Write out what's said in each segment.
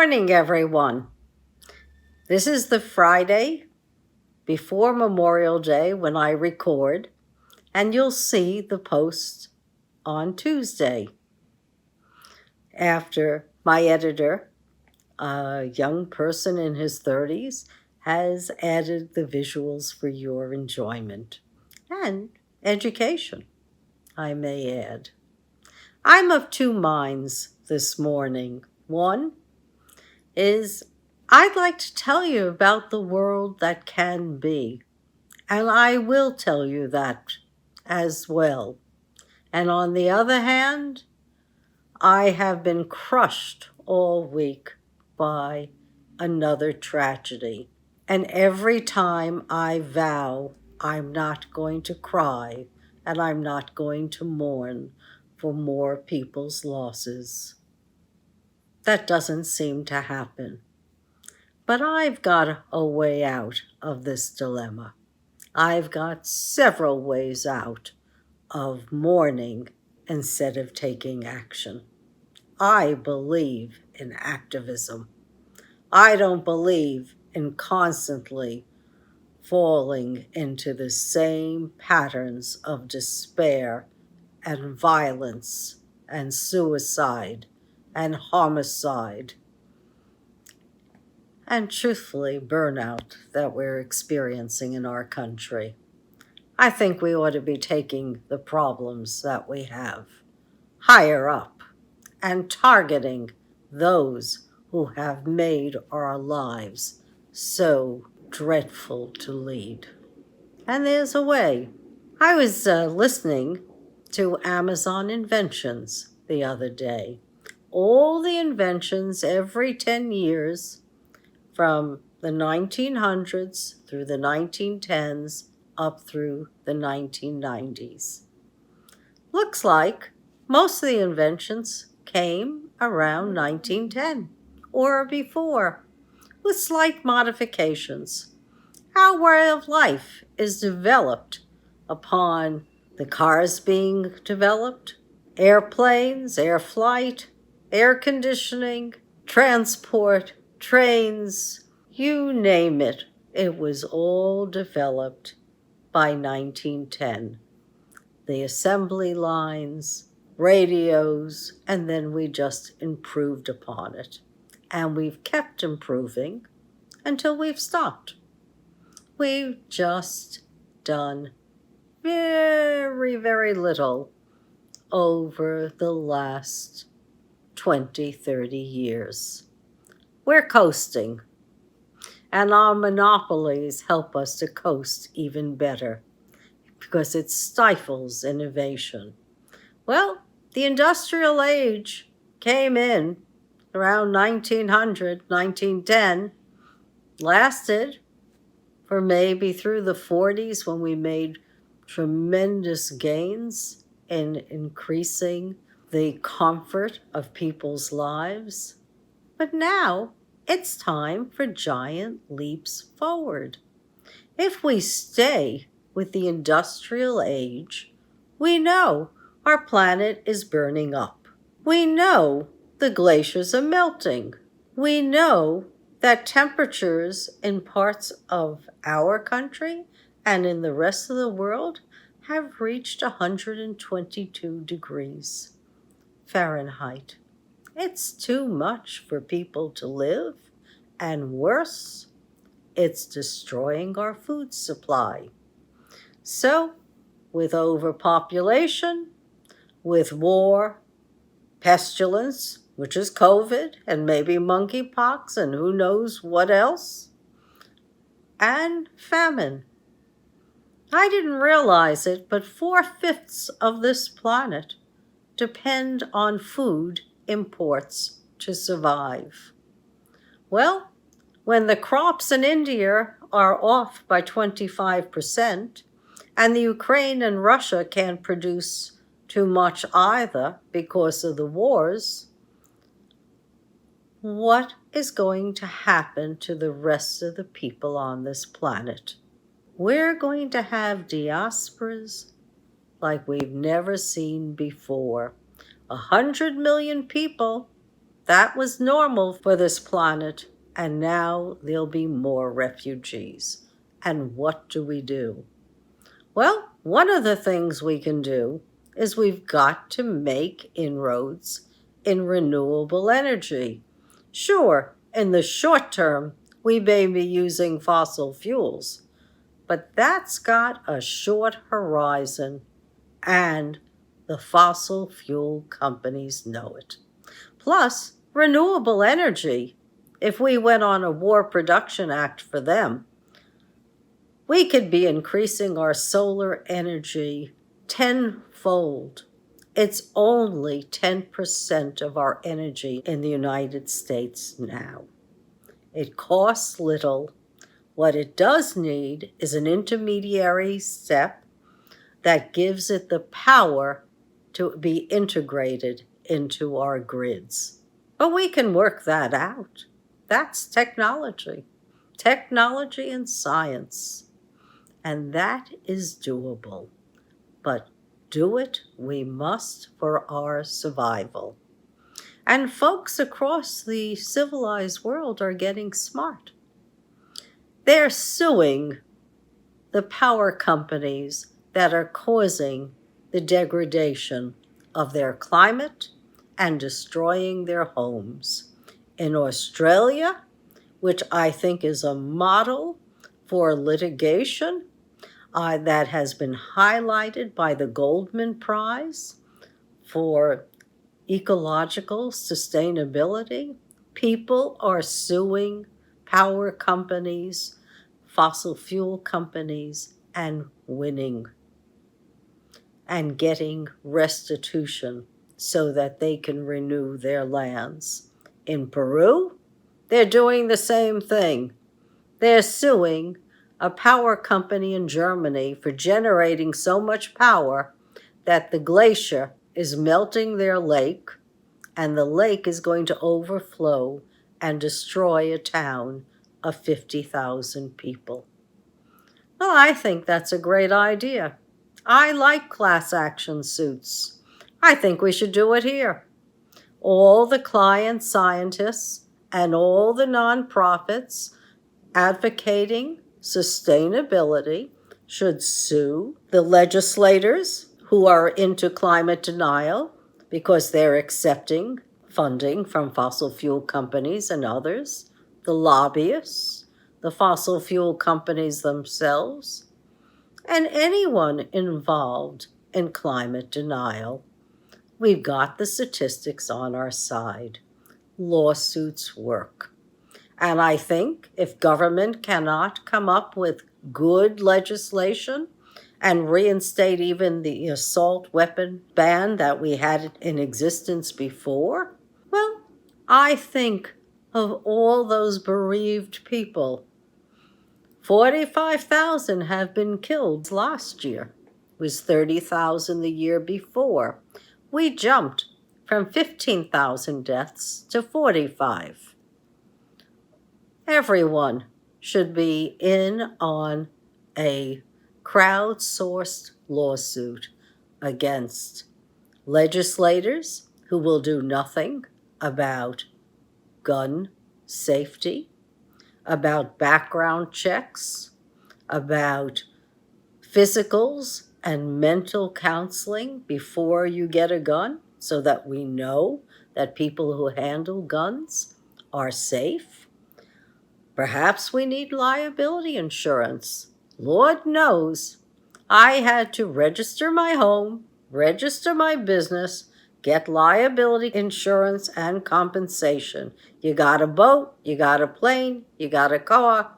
morning, everyone. This is the Friday before Memorial Day when I record, and you'll see the post on Tuesday. After my editor, a young person in his 30s, has added the visuals for your enjoyment and education, I may add. I'm of two minds this morning. One is I'd like to tell you about the world that can be, and I will tell you that as well. And on the other hand, I have been crushed all week by another tragedy. And every time I vow I'm not going to cry and I'm not going to mourn for more people's losses. That doesn't seem to happen. But I've got a way out of this dilemma. I've got several ways out of mourning instead of taking action. I believe in activism. I don't believe in constantly falling into the same patterns of despair and violence and suicide and homicide and truthfully burnout that we're experiencing in our country. I think we ought to be taking the problems that we have higher up and targeting those who have made our lives so dreadful to lead. And there's a way. I was listening to Amazon Inventions the other day. All the inventions every 10 years from the 1900s through the 1910s up through the 1990s. Looks like most of the inventions came around 1910 or before, with slight modifications. Our way of life is developed upon the cars being developed, airplanes, air flight, air conditioning, transport, trains, you name it. It was all developed by 1910. The assembly lines, radios, and then we just improved upon it. And we've kept improving until we've stopped. We've just done very, very little over the last 20, 30 years. We're coasting, and our monopolies help us to coast even better because it stifles innovation. Well, the industrial age came in around 1900, 1910, lasted for maybe through the 40s when we made tremendous gains in increasing the comfort of people's lives. But now it's time for giant leaps forward. If we stay with the industrial age, we know our planet is burning up. We know the glaciers are melting. We know that temperatures in parts of our country and in the rest of the world have reached 122 degrees Fahrenheit. It's too much for people to live, and worse, it's destroying our food supply. So, with overpopulation, with war, pestilence, which is COVID, and maybe monkeypox, and who knows what else, and famine. I didn't realize it, but 4/5 of this planet depend on food imports to survive. Well, when the crops in India are off by 25%, and the Ukraine and Russia can't produce too much either because of the wars, what is going to happen to the rest of the people on this planet? We're going to have diasporas like we've never seen before. 100 million people That was normal for this planet, and now there'll be more refugees. And what do we do? Well, one of the things we can do is we've got to make inroads in renewable energy. Sure, in the short term, we may be using fossil fuels, but that's got a short horizon, and the fossil fuel companies know it. Plus, renewable energy, if we went on a War Production Act for them, we could be increasing our solar energy tenfold. It's only 10% of our energy in the United States now. It costs little. What it does need is an intermediary step that gives it the power to be integrated into our grids. But we can work that out. That's technology and science. And that is doable. But do it we must for our survival. And folks across the civilized world are getting smart. They're suing the power companies that are causing the degradation of their climate and destroying their homes. In Australia, which I think is a model for litigation, that has been highlighted by the Goldman Prize for ecological sustainability. People are suing power companies, fossil fuel companies, and winning and getting restitution so that they can renew their lands. In Peru, they're doing the same thing. They're suing a power company in Germany for generating so much power that the glacier is melting their lake, and the lake is going to overflow and destroy a town of 50,000 people. Well, I think that's a great idea. I like class action suits. I think we should do it here. All the client scientists and all the nonprofits advocating sustainability should sue the legislators who are into climate denial because they're accepting funding from fossil fuel companies and others, the lobbyists, the fossil fuel companies themselves, and anyone involved in climate denial. We've got the statistics on our side. Lawsuits work. And I think if government cannot come up with good legislation and reinstate even the assault weapon ban that we had in existence before, well, I think of all those bereaved people. 45,000 have been killed last year. It was 30,000 the year before. We jumped from 15,000 deaths to 45. Everyone should be in on a crowdsourced lawsuit against legislators who will do nothing about gun safety, about background checks, about physicals and mental counseling before you get a gun so that we know that people who handle guns are safe. Perhaps we need liability insurance. Lord knows, I had to register my home, register my business, get liability insurance and compensation. You got a boat, you got a plane, you got a car,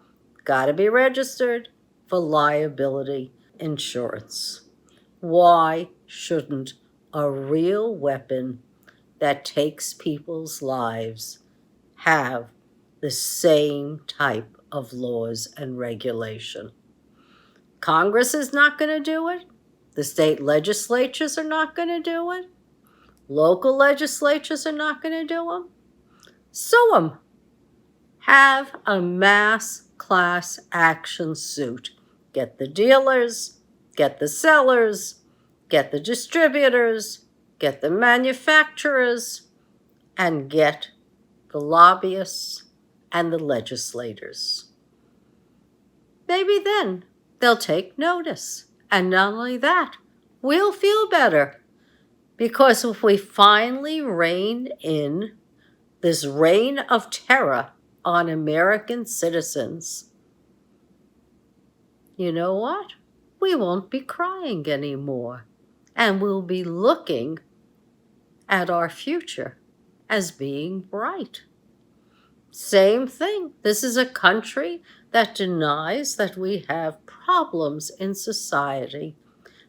got to be registered for liability insurance. Why shouldn't a real weapon that takes people's lives have the same type of laws and regulation? Congress is not going to do it. The state legislatures are not going to do it. Local legislatures are not going to do them. Sue them. Have a mass class action suit. Get the dealers, get the sellers, get the distributors, get the manufacturers, and get the lobbyists, and the legislators. Maybe then they'll take notice. And not only that, we'll feel better. Because if we finally rein in this reign of terror on American citizens, you know what? We won't be crying anymore. And we'll be looking at our future as being bright. Same thing. This is a country that denies that we have problems in society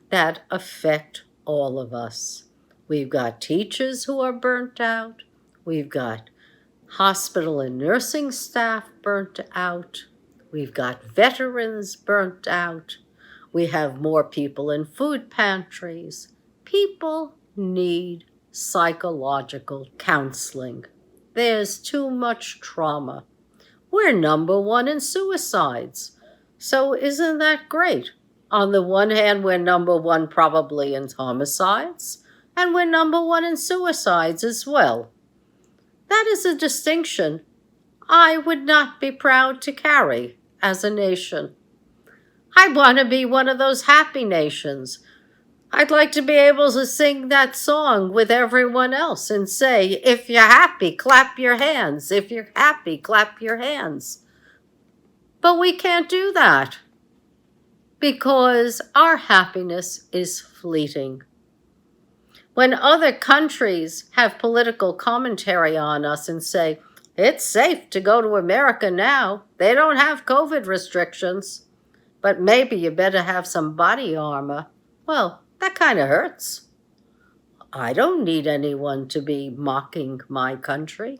that affect all of us. We've got teachers who are burnt out. We've got hospital and nursing staff burnt out. We've got veterans burnt out. We have more people in food pantries. People need psychological counseling. There's too much trauma. We're number one in suicides. So isn't that great? On the one hand, we're number one probably in homicides, and we're number one in suicides as well. That is a distinction I would not be proud to carry as a nation. I want to be one of those happy nations. I'd like to be able to sing that song with everyone else and say, if you're happy, clap your hands. If you're happy, clap your hands. But we can't do that because our happiness is fleeting. When other countries have political commentary on us and say, it's safe to go to America now, they don't have COVID restrictions, but maybe you better have some body armor. Well, that kind of hurts. I don't need anyone to be mocking my country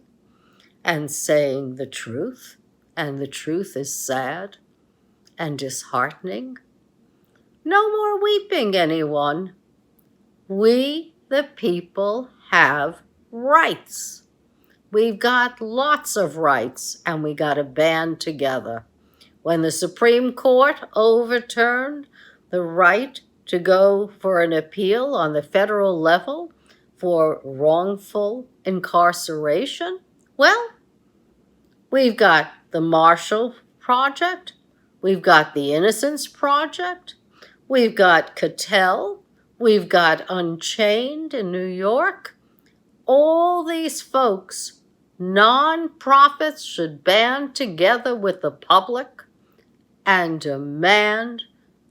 and saying the truth, and the truth is sad and disheartening. No more weeping, anyone. We, the people, have rights. We've got lots of rights, and we got to band together. When the Supreme Court overturned the right to go for an appeal on the federal level for wrongful incarceration, well, we've got the Marshall Project, we've got the Innocence Project, we've got Cattell, we've got Unchained in New York. All these folks, non-profits, should band together with the public and demand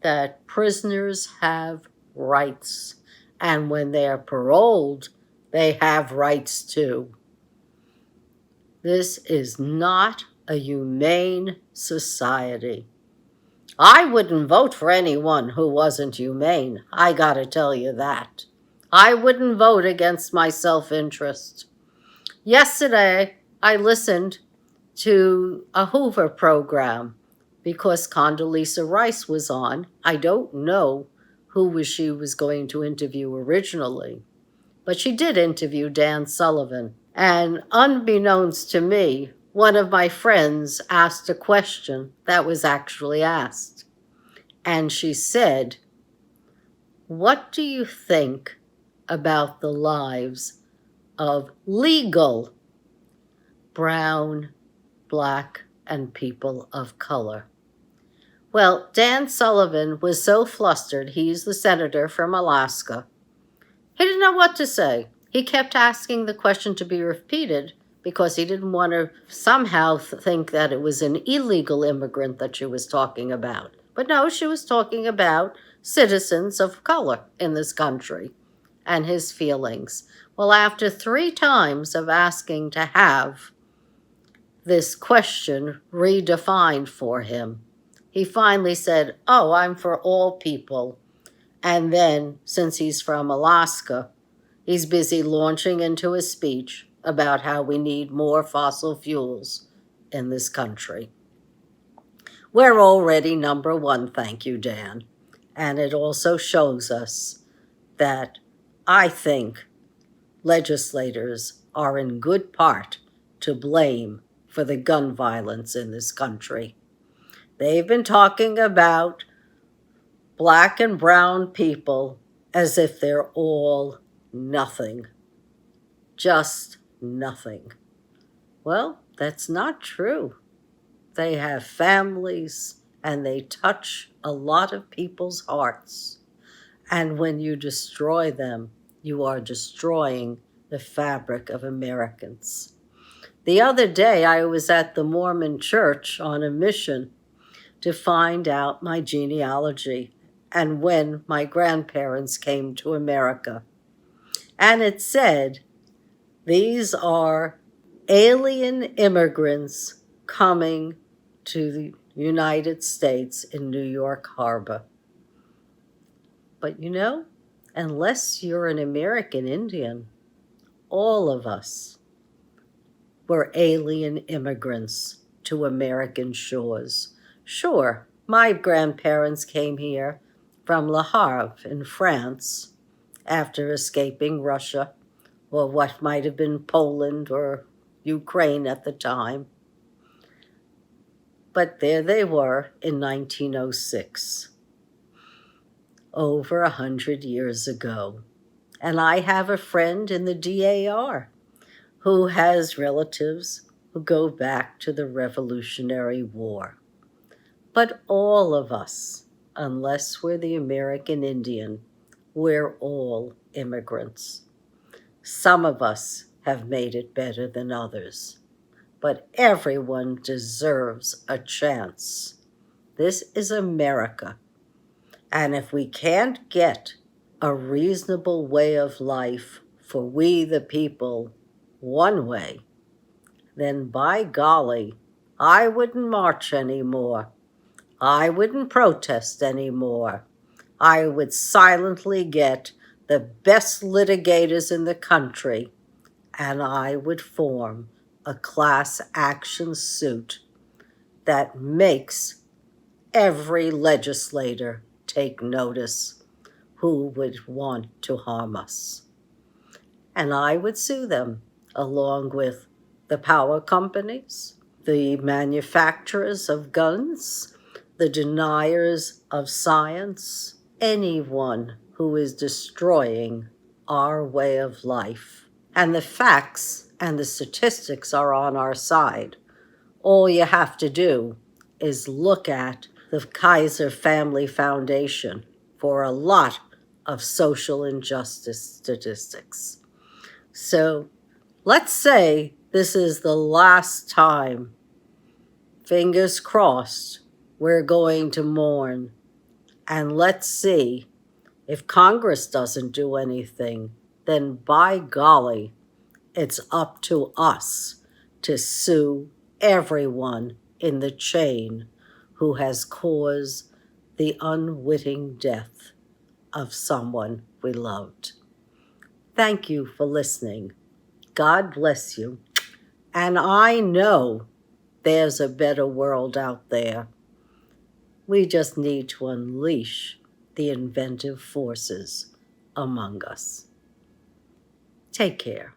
that prisoners have rights. And when they're paroled, they have rights too. This is not a humane society. I wouldn't vote for anyone who wasn't humane. I gotta tell you that. I wouldn't vote against my self-interest. Yesterday, I listened to a Hoover program because Condoleezza Rice was on. I don't know who she was going to interview originally, but she did interview Dan Sullivan. And unbeknownst to me, one of my friends asked a question that was actually asked. And she said, what do you think about the lives of legal brown, black, and people of color? Well, Dan Sullivan was so flustered, he's the senator from Alaska. He didn't know what to say. He kept asking the question to be repeated because he didn't want to somehow think that it was an illegal immigrant that she was talking about. But no, she was talking about citizens of color in this country and his feelings. Well, after 3 times of asking to have this question redefined for him, he finally said, oh, I'm for all people. And then, since he's from Alaska, he's busy launching into a speech about how we need more fossil fuels in this country. We're already number one, thank you, Dan. And it also shows us that I think legislators are in good part to blame for the gun violence in this country. They've been talking about black and brown people as if they're all nothing. Just nothing. Well, that's not true. They have families and they touch a lot of people's hearts. And when you destroy them, you are destroying the fabric of Americans. The other day, I was at the Mormon church on a mission to find out my genealogy and when my grandparents came to America. And it said, these are alien immigrants coming to the United States in New York Harbor. But you know, unless you're an American Indian, all of us were alien immigrants to American shores. Sure, my grandparents came here from Le Havre in France after escaping Russia, or what might have been Poland or Ukraine at the time. But there they were in 1906, over 100 years ago. And I have a friend in the DAR who has relatives who go back to the Revolutionary War. But all of us, unless we're the American Indian, we're all immigrants. Some of us have made it better than others, but everyone deserves a chance. This is America, and if we can't get a reasonable way of life for we the people one way, then by golly, I wouldn't march anymore. I wouldn't protest anymore. I would silently get the best litigators in the country, and I would form a class action suit that makes every legislator take notice who would want to harm us. And I would sue them along with the power companies, the manufacturers of guns, the deniers of science, anyone who is destroying our way of life. And the facts and the statistics are on our side. All you have to do is look at the Kaiser Family Foundation for a lot of social injustice statistics. So let's say this is the last time, fingers crossed, we're going to mourn. And let's see, if Congress doesn't do anything, then by golly, it's up to us to sue everyone in the chain who has caused the unwitting death of someone we loved. Thank you for listening. God bless you. And I know there's a better world out there. We just need to unleash the inventive forces among us. Take care.